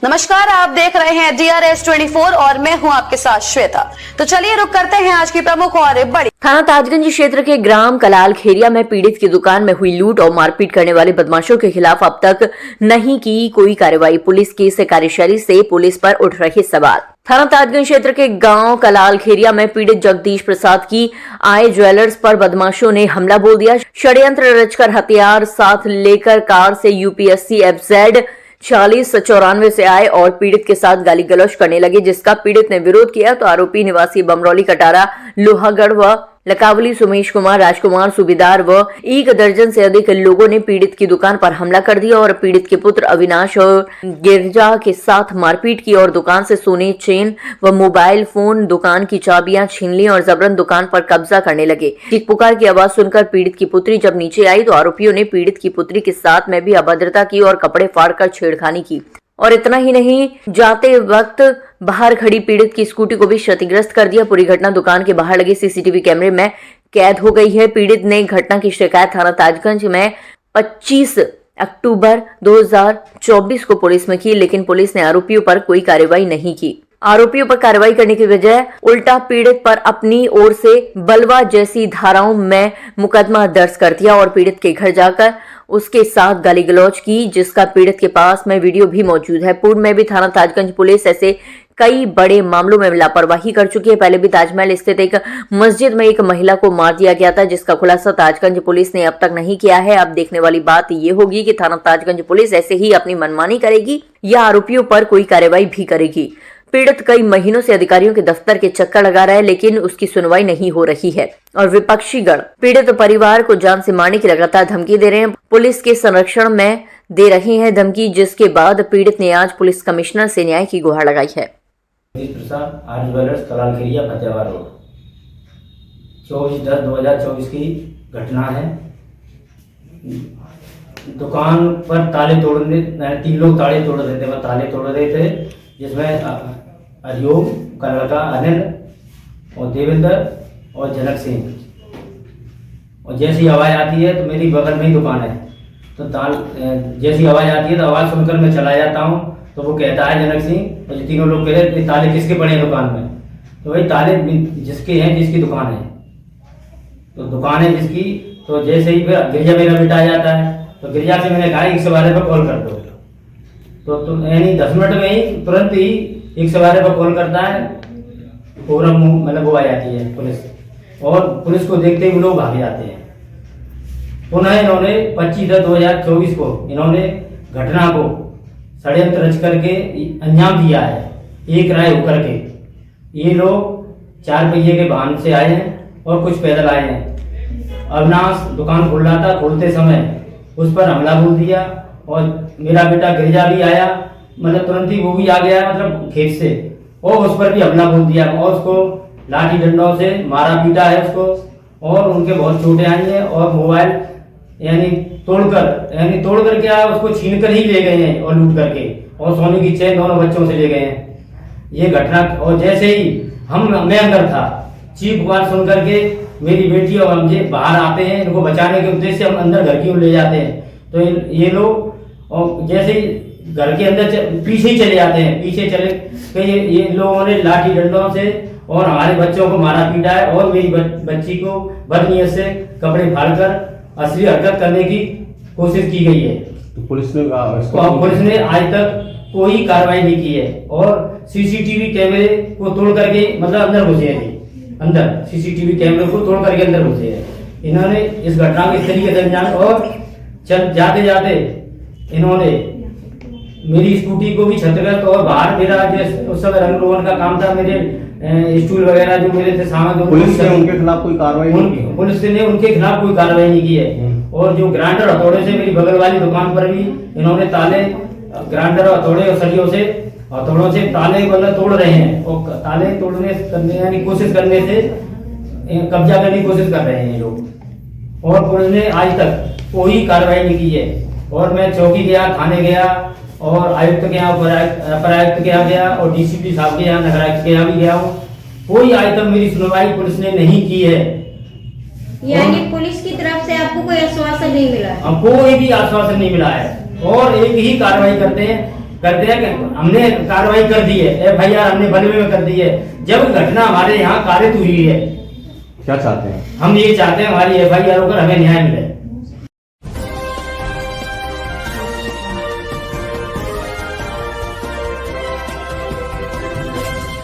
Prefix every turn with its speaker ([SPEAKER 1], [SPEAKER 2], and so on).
[SPEAKER 1] नमस्कार, आप देख रहे हैं DRS 24 और मैं हूं आपके साथ श्वेता। तो चलिए रुक करते हैं आज की प्रमुख और बड़ी।
[SPEAKER 2] थाना ताजगंज क्षेत्र के ग्राम कलाल खेरिया में पीड़ित की दुकान में हुई लूट और मारपीट करने वाले बदमाशों के खिलाफ अब तक नहीं की कोई कार्रवाई। पुलिस की इस कार्यशैली से पुलिस पर उठ रहे सवाल। थाना ताजगंज क्षेत्र के गांव कलाल खेरिया में पीड़ित जगदीश प्रसाद की आय ज्वेलर्स पर बदमाशों ने हमला बोल दिया। षड्यंत्र रचकर हथियार साथ लेकर कार से UPSC FZ 4094 से आए और पीड़ित के साथ गाली गलौज करने लगे, जिसका पीड़ित ने विरोध किया तो आरोपी निवासी बमरौली कटारा, लोहागढ़ व लकावली सुमेश कुमार, राजकुमार, सूबेदार व 1 दर्जन से अधिक लोगों ने पीड़ित की दुकान पर हमला कर दिया और पीड़ित के पुत्र अविनाश और गिरजा के साथ मारपीट की और दुकान से सोने, चेन व मोबाइल फोन, दुकान की चाबियां छीन ली और जबरन दुकान पर कब्जा करने लगे। चीख पुकार की आवाज सुनकर पीड़ित की पुत्री जब नीचे आई तो आरोपियों ने पीड़ित की पुत्री के साथ में भी अभद्रता की और कपड़े फाड़कर छेड़खानी की। और इतना ही नहीं, जाते वक्त बाहर खड़ी पीड़ित की स्कूटी को भी क्षतिग्रस्त कर दिया। पूरी घटना दुकान के बाहर लगे CCTV कैमरे में कैद हो गई है। पीड़ित ने घटना की शिकायत थाना ताजगंज में 25 अक्टूबर 2024 को पुलिस में की, लेकिन पुलिस ने आरोपियों पर कोई कार्रवाई नहीं की। आरोपियों पर कार्रवाई करने की बजाय उल्टा पीड़ित पर अपनी ओर से बलवा जैसी धाराओं में मुकदमा दर्ज कर दिया और पीड़ित के घर जाकर उसके साथ गाली गलौज की, जिसका पीड़ित के पास में वीडियो भी मौजूद है। पूर्व में भी थाना ताजगंज पुलिस ऐसे कई बड़े मामलों में लापरवाही कर चुकी है। पहले भी ताजमहल स्थित एक मस्जिद में एक महिला को मार दिया गया था, जिसका खुलासा ताजगंज पुलिस ने अब तक नहीं किया है। अब देखने वाली बात ये होगी कि थाना ताजगंज पुलिस ऐसे ही अपनी मनमानी करेगी या आरोपियों पर कोई कार्रवाई भी करेगी। पीड़ित कई महीनों से अधिकारियों के दफ्तर के चक्कर लगा रहा है, लेकिन उसकी सुनवाई नहीं हो रही है और विपक्षी गण पीड़ित परिवार को जान से मारने की लगातार धमकी दे रहे हैं। पुलिस के संरक्षण में दे रहे हैं धमकी, जिसके बाद पीड़ित ने आज पुलिस कमिश्नर से न्याय की गुहार लगाई है।
[SPEAKER 3] Prasad, R jewellers, Kalal Kheria, Fatehabad road, 24/10/2024 की घटना है। दुकान पर ताले तोड़ने 3 लोग ताले तोड़ रहे थे, ताले तोड़ रहे थे, जिसमें हरिओम का लड़का अनिल और देवेंद्र और जनक सिंह। और जैसी आवाज़ आती है तो मेरी बगल में ही दुकान है, तो जैसी आवाज़ आती है तो आवाज़ सुनकर मैं चला जाता हूँ। तो वो कहता है जनक सिंह, और ये तीनों लोग कह रहे ताले किसके पड़े हैं दुकान में। तो भाई ताले जिसके हैं, जिसकी दुकान है, तो दुकान है जिसकी। तो जैसे ही गिरजा मेरा बेटा आ जाता है तो गिरजा से मैंने कहा 112 पर कॉल कर दो। तो यानी 10 मिनट में ही तुरंत ही 112 पर कॉल करता है, फोरम मतलब वो आ जाती है पुलिस, और पुलिस को देखते ही लोग भाग जाते हैं। पुनः इन्होंने 25/10/2024 को इन्होंने घटना को षड्यंत्र रच करके अंजाम दिया है, एक राय होकर के। ये लोग 4 पहिए के वाहन से आए हैं और कुछ पैदल आए हैं। अविनाश दुकान खोल रहा था, खोलते समय उस पर हमला बोल दिया और मेरा बेटा गिरजा भी आया, मतलब तुरंत ही वो भी आ गया, मतलब खेत से, और उस पर भी हमला बोल दिया और उसको लाठी डंडों से मारा पीटा है उसको, और उनके बहुत चोटें आई हैं। और मोबाइल यानी तोड़कर क्या उसको छीन कर ही ले गए हैं और लूट करके, और सोने की चेन दोनों बच्चों से ले गए हैं। ये घटना, और जैसे ही मैं अंदर था, चीख पुकार सुन करके मेरी बेटी और मुझे बाहर आते हैं, इनको बचाने के उद्देश्य से हम अंदर घर की ओर ले जाते हैं। तो ये लोग और जैसे ही घर के अंदर पीछे ही चले जाते हैं, पीछे चले तो ये लोगों ने लाठी डंडों से और हमारे बच्चों को मारा पीटा है, और मेरी बच्ची को बदनीयत से कपड़े फाड़कर असली हरकत करने की कोशिश की गई है।
[SPEAKER 4] तो पुलिस
[SPEAKER 3] ने आज तक कोई कार्रवाई नहीं की है, और CCTV कैमरे को तोड़ करके मतलब अंदर घुसे हैं, अंदर CCTV कैमरे को तोड़ करके अंदर घुसे हैं। इन्होंने इस घटना को इस तरीके से अंजाम, और जाते जाते इन्होंने मेरी स्कूटी को भी क्षतिग्रस्त, और बाहर मेरा उस समय रंग रोगन का काम था, मेरे स्टूल वगैरह जो मेरे थे सामान,
[SPEAKER 4] पुलिस ने उनके खिलाफ कोई कार्रवाई नहीं की?
[SPEAKER 3] पुलिस ने उनके खिलाफ कोई कार्रवाई नहीं की है। और जो ग्राइंडर हथौड़े से मेरी बगल वाली दुकान पर भी इन्होंने ताले, ग्राइंडर हथौड़े और सरियों से, हथौड़ों से ताले मतलब तोड़ रहे हैं, और ताले करने यानी कोशिश करने से कब्जा करने की कोशिश कर रहे हैं ये लोग। और पुलिस ने आज तक कोई कार्रवाई नहीं की है। और मैं चौकी गया, थाने गया, और आयुक्त के यहाँ, अपर आयुक्त के यहाँ गया, और DCP साहब के यहाँ, नगर आयुक्त के यहाँ भी गया हूँ। कोई आज तक मेरी सुनवाई पुलिस ने नहीं की है।
[SPEAKER 5] यानी पुलिस की तरफ से आपको कोई आश्वासन नहीं मिला है?
[SPEAKER 3] कोई भी आश्वासन नहीं मिला है, और एक ही कार्रवाई करते हैं करते हैं कि हमने कार्रवाई कर दी है, FIR हमने 92 में कर दी है, जब घटना हमारे यहाँ कारित हुई है।
[SPEAKER 4] क्या चाहते हैं?
[SPEAKER 3] हम ये चाहते हैं हमारी FIR होकर हमें न्याय मिले।